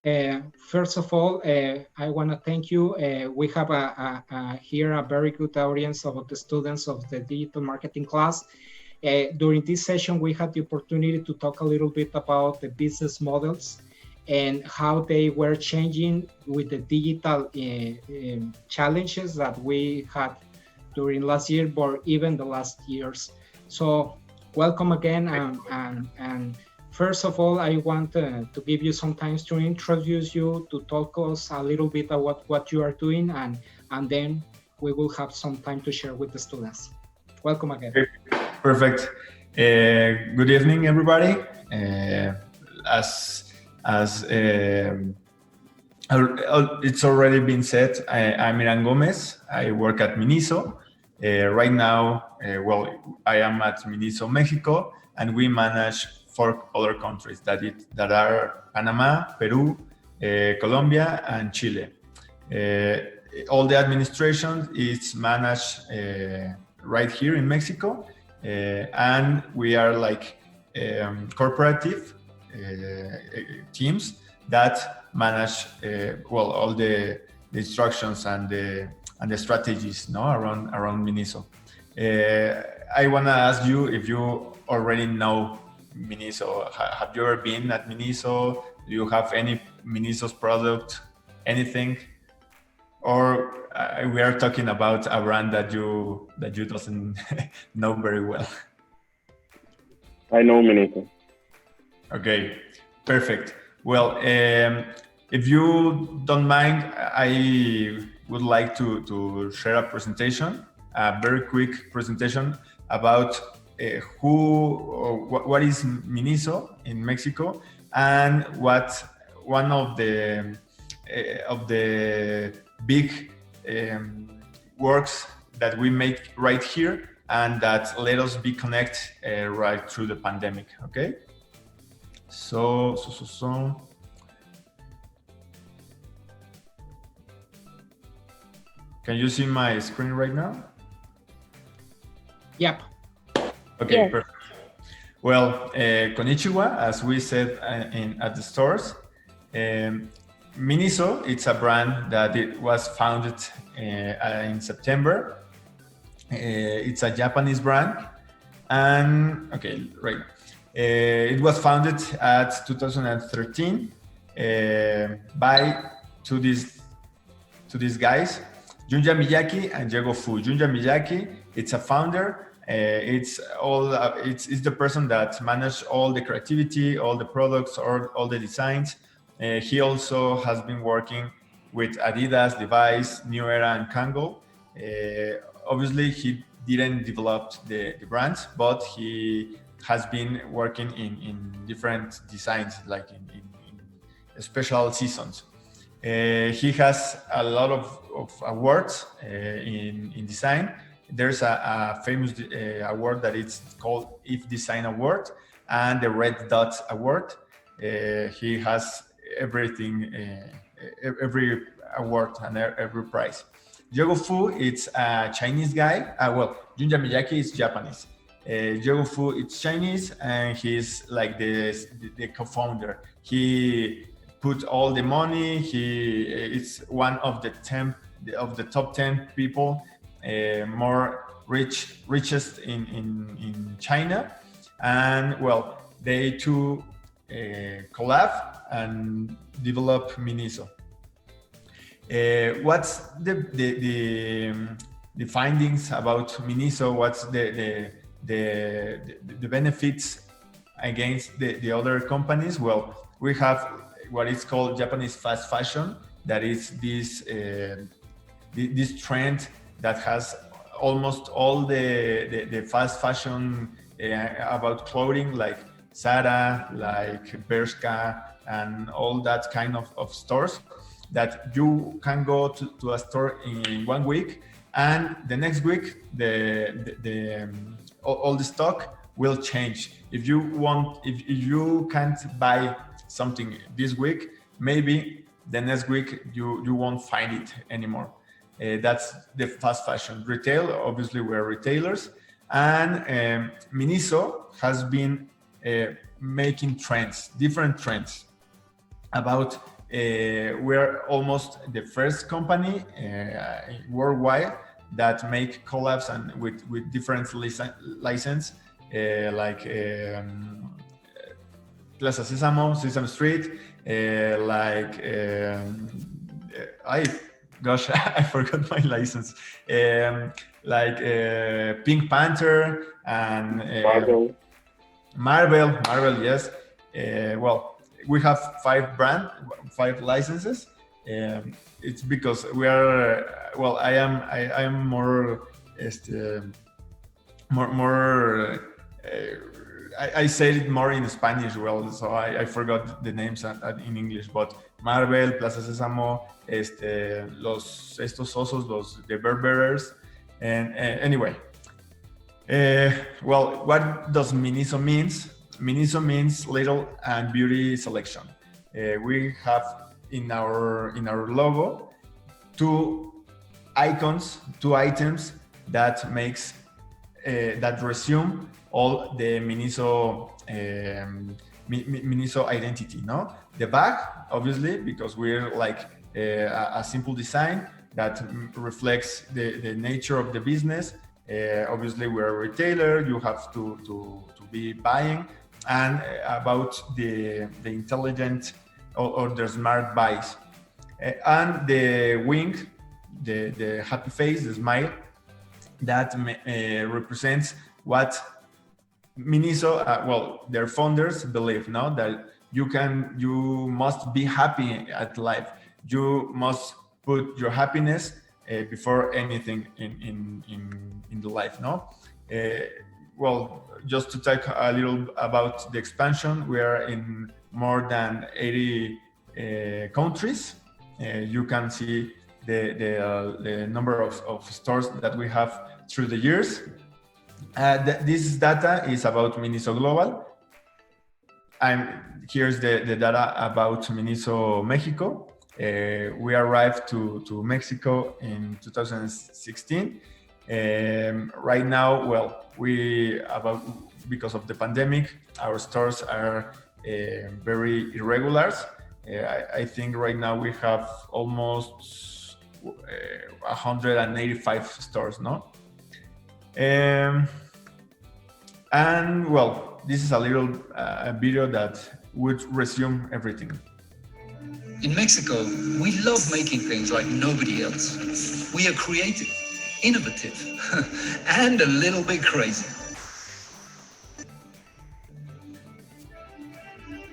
First of all, I want to thank you. We have here a very good audience of the students of the digital marketing class. During this session, we had the opportunity to talk a little bit about the business models and how they were changing with the digital challenges that we had during last year, or even the last years. So welcome again. And first of all, I want to give you some time to introduce you, to talk us a little bit about what you are doing, and then we will have some time to share with the students. Welcome again. Perfect. Good evening, everybody. As it's already been said, I'm Irán Gómez. I work at Miniso. Right now, I am at Miniso Mexico, and we manage 4 other countries that are Panama, Peru, Colombia, and Chile. All the administration is managed right here in Mexico, and we are like corporative teams that manage all the instructions and the strategies around Miniso. I want to ask you if you already know Miniso. Have you ever been at Miniso? Do you have any Miniso's product, anything? Or we are talking about a brand that you doesn't know very well? I know Miniso. Okay, perfect. Well, if you don't mind, I would like to share a presentation, a very quick presentation about what is Miniso in Mexico, and what one of the big works that we make right here, and that let us be connected right through the pandemic. Okay. So. Can you see my screen right now? Yep. Okay, yes. Perfect. Well, konnichiwa, as we said at the stores. Miniso, it's a brand that it was founded in September. It's a Japanese brand, and it was founded at 2013 by two these guys, Junja Miyake and Diego Fu. Junja Miyake, it's a founder. It's the person that manages all the creativity, all the products, or all the designs. He also has been working with Adidas, Levi's, New Era, and Kangol. Obviously, he didn't develop the brands, but he has been working in different designs, like in special seasons. He has a lot of awards in design. There's a famous award that it's called If Design Award, and the Red Dot Award. He has everything, every award and every prize. Diego Fu, it's a Chinese guy. Junja Miyake is Japanese. Diego Fu, it's Chinese, and he's like the co-founder. He put all the money. It's one of the top 10 people more richest in China, and they two collab and develop Miniso. What's the findings about Miniso? What's the benefits against the other companies? Well, we have what is called Japanese fast fashion. That is this trend that has almost all the fast fashion about clothing, like Zara, like Bershka, and all that kind of stores, that you can go to a store in 1 week, and the next week all the stock will change. If you can't buy something this week, maybe the next week you won't find it anymore. That's the fast fashion. Retail, obviously we're retailers, and Miniso has been making different trends about we're almost the first company worldwide that make collabs and with different license, like Plaza Sesame Street, I forgot my license. Like Pink Panther and Marvel, yes. Well, we have 5 licenses. It's because we are. Well, I am more. I said it more in Spanish, well, so I forgot the names in English. But Marvel, Plaza Sésamo, estos osos, the Bear-Bearers, and anyway. Well, what does Miniso means? Miniso means little and beauty selection. We have in our logo two items that makes that resume all the Miniso Miniso identity. No, the bag, obviously, because we're like a simple design that reflects the nature of the business. Obviously, we're a retailer. You have to be buying, and about the intelligent or the smart buys, and the wing, the happy face, the smile, that represents what Miniso, well, their founders believe, no, that you must be happy at life. You must put your happiness before anything in the life, no? Well, just to talk a little about the expansion, we are in more than 80 countries. You can see the number of stores that we have through the years. This data is about Miniso Global. And here's the data about Miniso Mexico. We arrived to Mexico in 2016. Right now, well, because of the pandemic, our stores are very irregular. I think right now we have almost 185 stores, no? And well, this is a little video that would resume everything. In Mexico, we love making things like nobody else. We are creative, innovative, and a little bit crazy.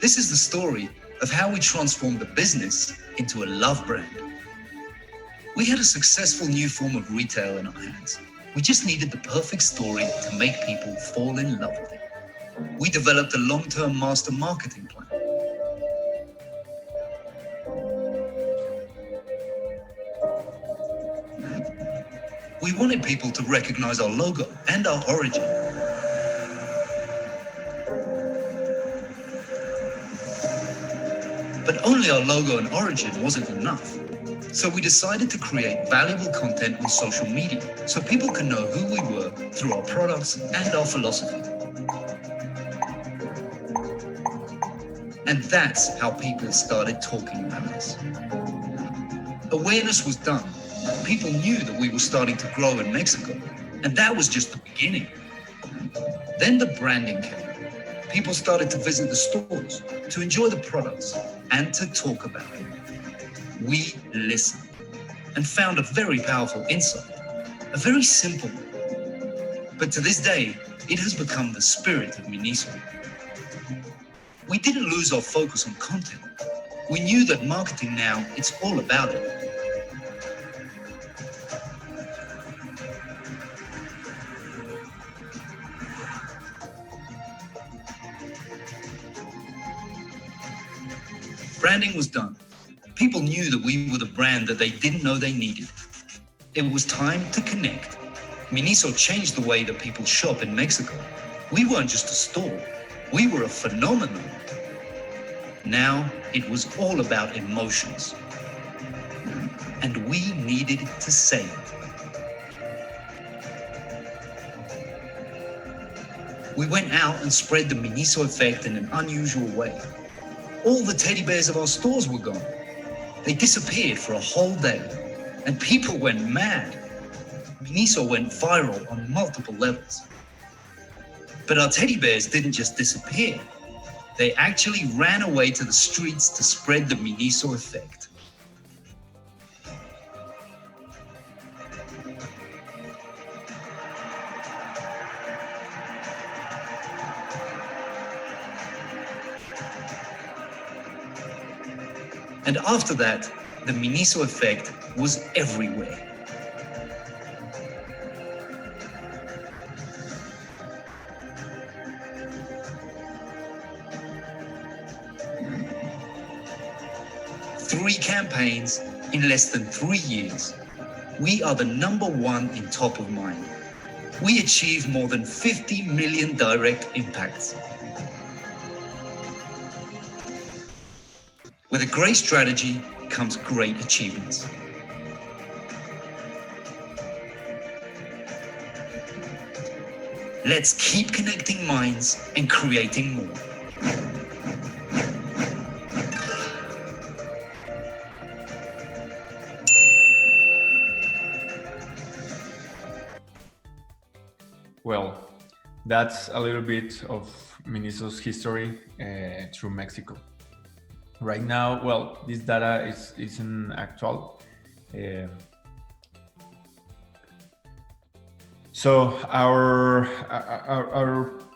This is the story of how we transformed the business into a love brand. We had a successful new form of retail in our hands. We just needed the perfect story to make people fall in love with it. We developed a long-term master marketing plan. We wanted people to recognize our logo and our origin. But only our logo and origin wasn't enough. So we decided to create valuable content on social media so people can know who we were through our products and our philosophy. And that's how people started talking about us. Awareness was done. People knew that we were starting to grow in Mexico, and that was just the beginning. Then the branding came. People started to visit the stores, to enjoy the products, and to talk about it. We listened and found a very powerful insight, a very simple one. But to this day, it has become the spirit of Miniso. We didn't lose our focus on content. We knew that marketing now, it's all about it. Branding was done. People knew that we were the brand that they didn't know they needed. It was time to connect. Miniso changed the way that people shop in Mexico. We weren't just a store. We were a phenomenon. Now it was all about emotions. And we needed to say it. We went out and spread the Miniso effect in an unusual way. All the teddy bears of our stores were gone. They disappeared for a whole day, and people went mad. Miniso went viral on multiple levels. But our teddy bears didn't just disappear. They actually ran away to the streets to spread the Miniso effect. And after that, the Miniso effect was everywhere. Three campaigns in less than 3 years. We are the #1 in top of mind. We achieved more than 50 million direct impacts. With a great strategy comes great achievements. Let's keep connecting minds and creating more. Well, that's a little bit of Miniso's history through Mexico. Right now, well, this data isn't actual. So our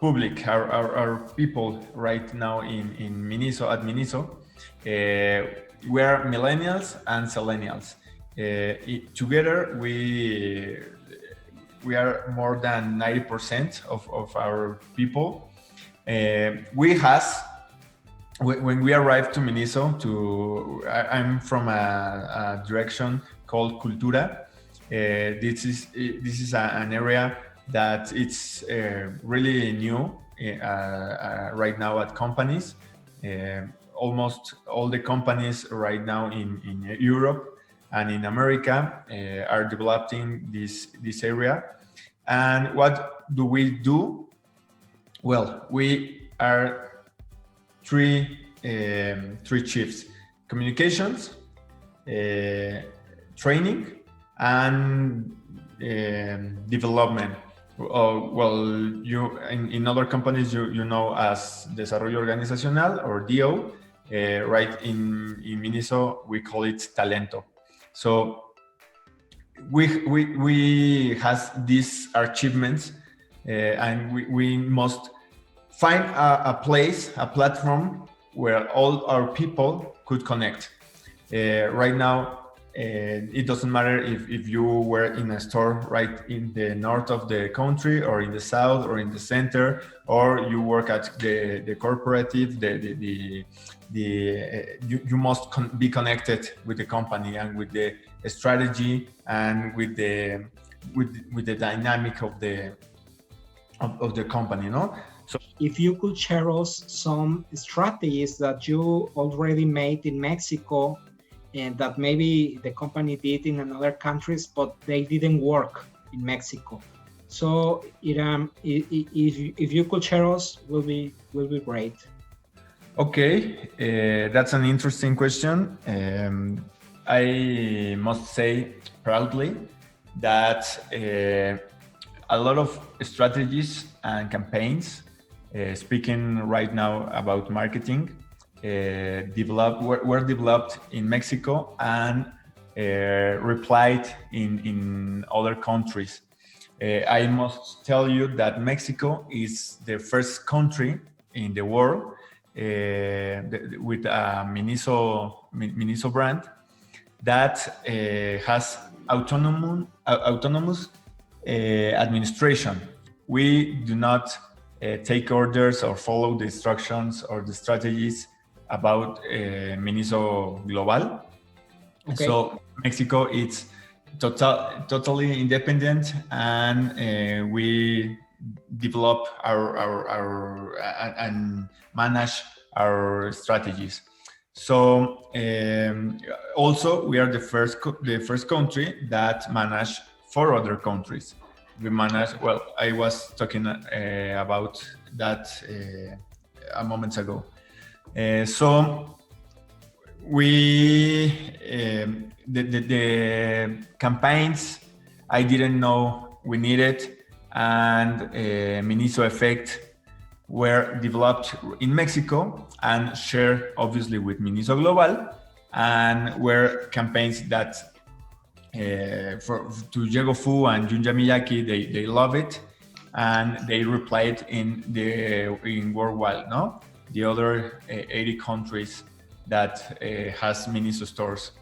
public, our people right now in Miniso, at Miniso, we are millennials and zillennials. Together, we are more than 90% of our people. When we arrived to Miniso, I'm from a direction called Cultura. This is an area that it's really new right now at companies. Almost all the companies right now in Europe and in America are developing this area. And what do we do? Well, we are three shifts: communications, training, and development. Well, you in other companies you know as desarrollo organizacional or DO. Right in Miniso we call it talento. So we has these achievements, and we must find a place, a platform where all our people could connect. Right now, it doesn't matter if you were in a store right in the north of the country or in the south or in the center, or you work at the corporative, you must be connected with the company and with the strategy and with the dynamic of the company, no? So if you could share us some strategies that you already made in Mexico and that maybe the company did in other countries, but they didn't work in Mexico. So Irán, if you could share us, will be great. Okay, that's an interesting question. I must say proudly that a lot of strategies and campaigns, speaking right now about marketing, were developed in Mexico and replied in other countries. I must tell you that Mexico is the first country in the world with a Miniso brand that has autonomous administration. We do not take orders or follow the instructions or the strategies about Miniso Global. Okay. So Mexico is totally independent, and we develop our and manage our strategies. So also we are the first country that manage 4 other countries. We manage, well, I was talking about that a moment ago. So we the campaigns I didn't know we needed, and Miniso Effect were developed in Mexico and shared obviously with Miniso Global, and were campaigns that to Diego Fu and Junja Miyake, they love it, and they replied in worldwide, no, the other 80 countries that has Miniso stores.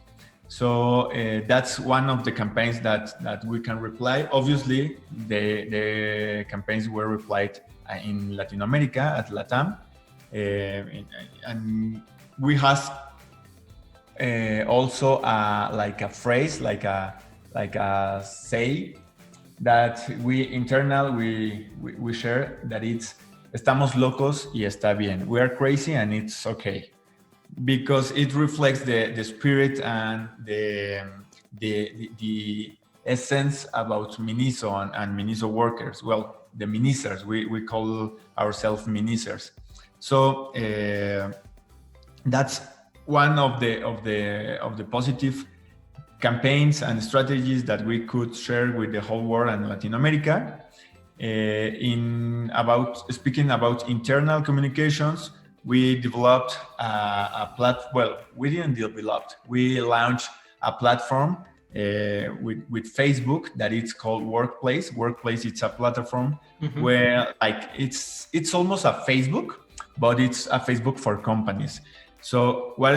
So that's one of the campaigns that we can reply. Obviously, the campaigns were replied in Latin America at LATAM, and we have also like a phrase, like a say that we share, that it's "Estamos locos y está bien." We are crazy and it's okay, because it reflects the spirit and the essence about Miniso and Miniso workers. Well, the Minisers, we call ourselves Minisers. So that's one of the positive campaigns and strategies that we could share with the whole world and Latin America. Speaking about internal communications, we developed a platform. Well, we didn't develop. We launched a platform with Facebook that it's called Workplace. Workplace, it's a platform where like it's almost a Facebook, but it's a Facebook for companies. So what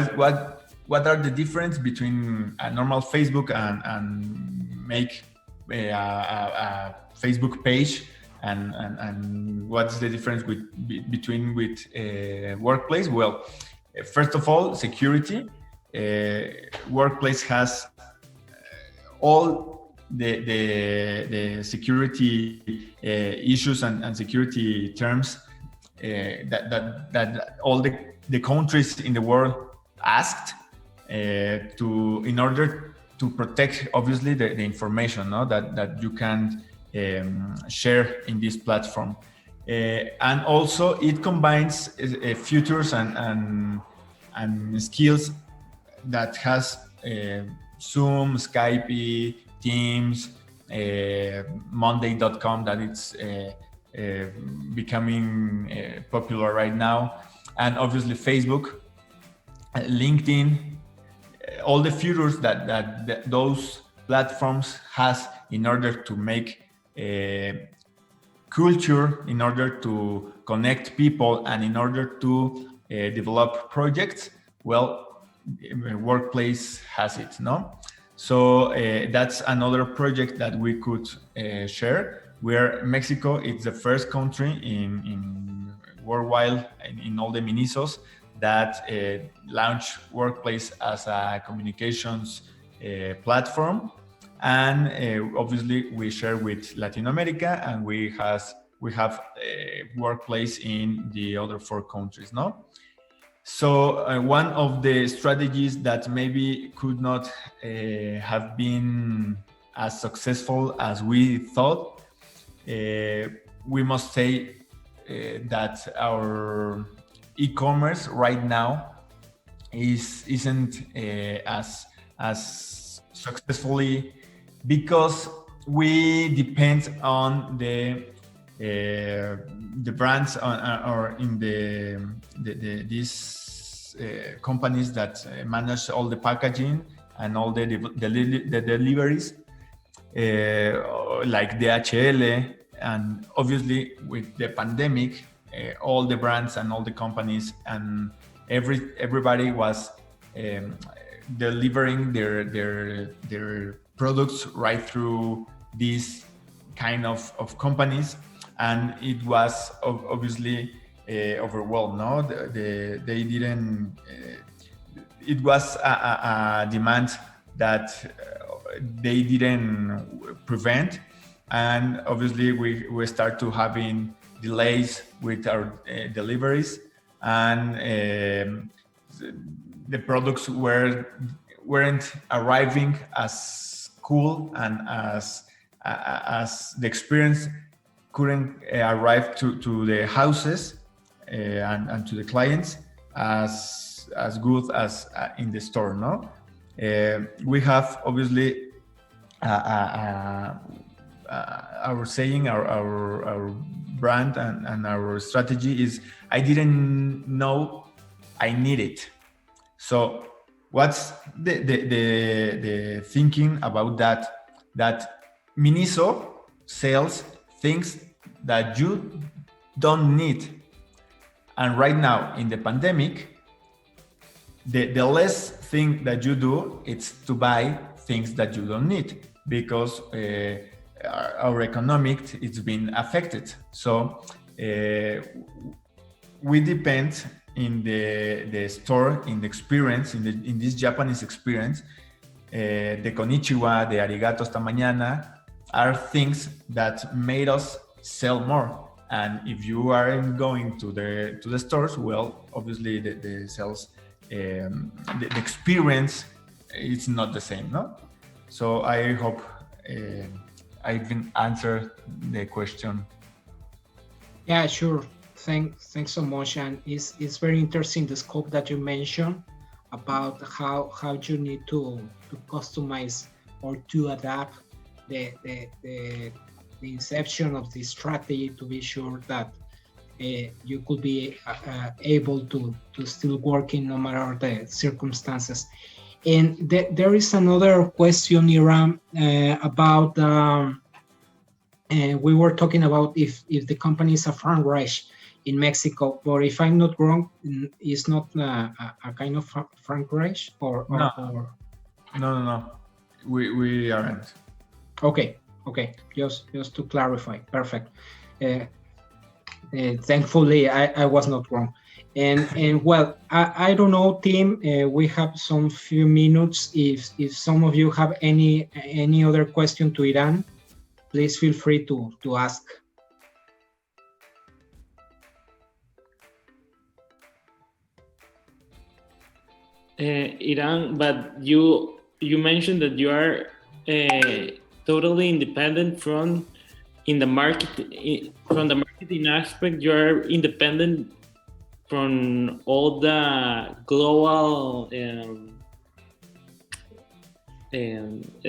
are the difference between a normal Facebook and make a Facebook page, and what's the difference between Workplace? Well, first of all, security. Workplace has all the security issues and security terms that all the countries in the world asked in order to protect, obviously, the information, no? that you can share in this platform. And also it combines features and skills that has Zoom, Skype, Teams, Monday.com, that it's becoming popular right now, and obviously Facebook, LinkedIn, all the features that those platforms has in order to make culture, in order to connect people, and in order to develop projects. Well, Workplace has it, no? So that's another project that we could share, where Mexico is the first country in worldwide, in all the Minisos, that launch Workplace as a communications platform. And obviously we share with Latin America, and we have Workplace in the other 4 countries, no? So one of the strategies that maybe could not have been as successful as we thought, we must say that our e-commerce right now isn't as successfully, because we depend on the brands or in these companies that manage all the packaging and all the deliveries, like DHL. And obviously with the pandemic, all the brands and all the companies and everybody was delivering their products right through these kind of companies, and it was obviously overwhelmed. No, they didn't. It was a demand that they didn't prevent, and obviously we start to having delays with our deliveries, and the products weren't arriving as cool, and as the experience couldn't arrive to the houses and to the clients as as good as in the store, no? We have obviously our saying, our brand and our strategy is, I didn't know I need it. So what's the thinking about that? That Miniso sells things that you don't need. And right now in the pandemic, the less thing that you do is to buy things that you don't need, because our economic it's been affected. So we depend in the store, in the experience, in this Japanese experience. The konnichiwa, the arigato hasta mañana are things that made us sell more. And if you aren't going to the stores, well, obviously the sales, the experience, it's not the same, no? So I hope I've been answered the question. Yeah, sure. Thanks so much. And it's very interesting the scope that you mentioned about how you need to customize or to adapt the inception of the strategy to be sure that you could be able to still working no matter the circumstances. And there is another question, Irán, about we were talking about if the company is a franchise in Mexico, but if I'm not wrong, it's not a kind of franchise or No. We aren't. Okay. Just to clarify. Perfect. Thankfully, I was not wrong. And well, I don't know, team. We have some few minutes. If some of you have any other question to Irán, please feel free to ask. Irán, but you mentioned that you are totally independent from the marketing aspect. You are independent from all the global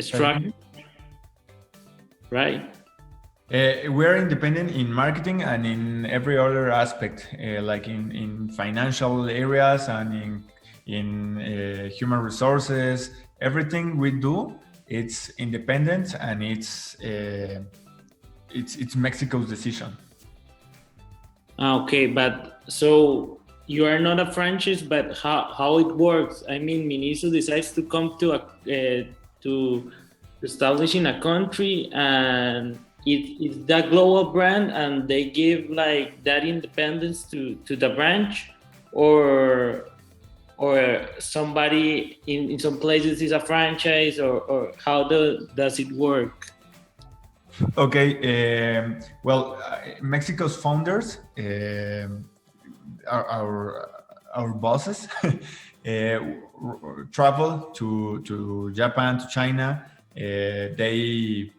structure, right? We're independent in marketing and in every other aspect, like in financial areas and in human resources. Everything we do, it's independent, and it's Mexico's decision. Okay, but so you are not a franchise, but how it works? I mean, Miniso decides to come to establish in a country, and it's that global brand, and they give like that independence to the branch, or somebody in some places is a franchise, or how does it work? Okay, well, Mexico's founders, our bosses, travel to Japan, to China. They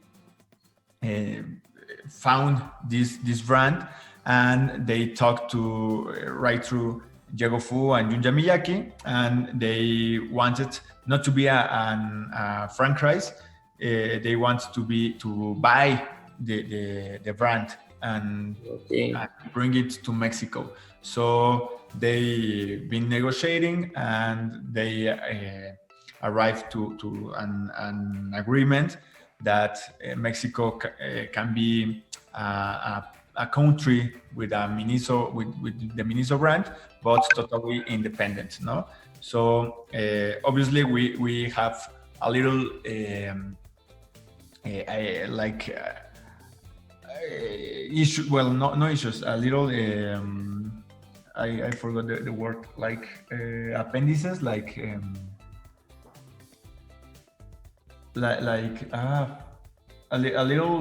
found this brand, and they talked to right through Diego Fu and Junja Miyake, and they wanted not to be a franchise. They want to buy the brand and bring it to Mexico. So they've been negotiating, and they arrived to an agreement that Mexico can be a country with a Miniso with the Miniso brand, but totally independent. No, so obviously we have a little issue. Well, no issues. A little. I forgot the word. Like appendices. Like a little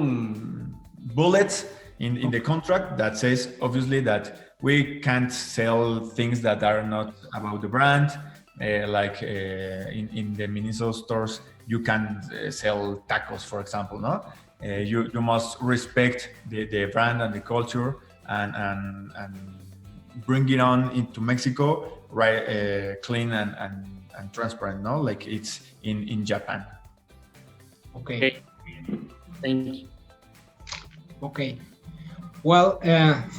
bullets in the contract that says obviously that we can't sell things that are not about the brand. Like in the Miniso stores, you can sell tacos, for example. No, you must respect the brand and the culture and bring it on into Mexico clean and transparent, no? Like it's in Japan. Okay. Thank you. Okay. Well,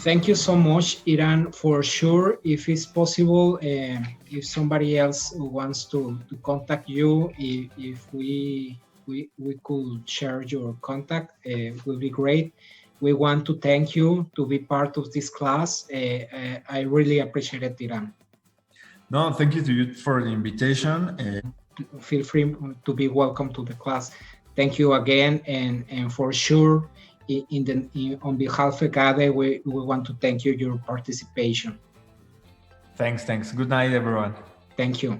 thank you so much, Irán. For sure, if it's possible, if somebody else wants to contact you, if we could share your contact, it will be great. We want to thank you to be part of this class. I really appreciate it, Irán. No, thank you to you for the invitation. Feel free to be welcome to the class. Thank you again, and for sure, on behalf of GADE, we want to thank you your participation. Thanks. Good night, everyone. Thank you.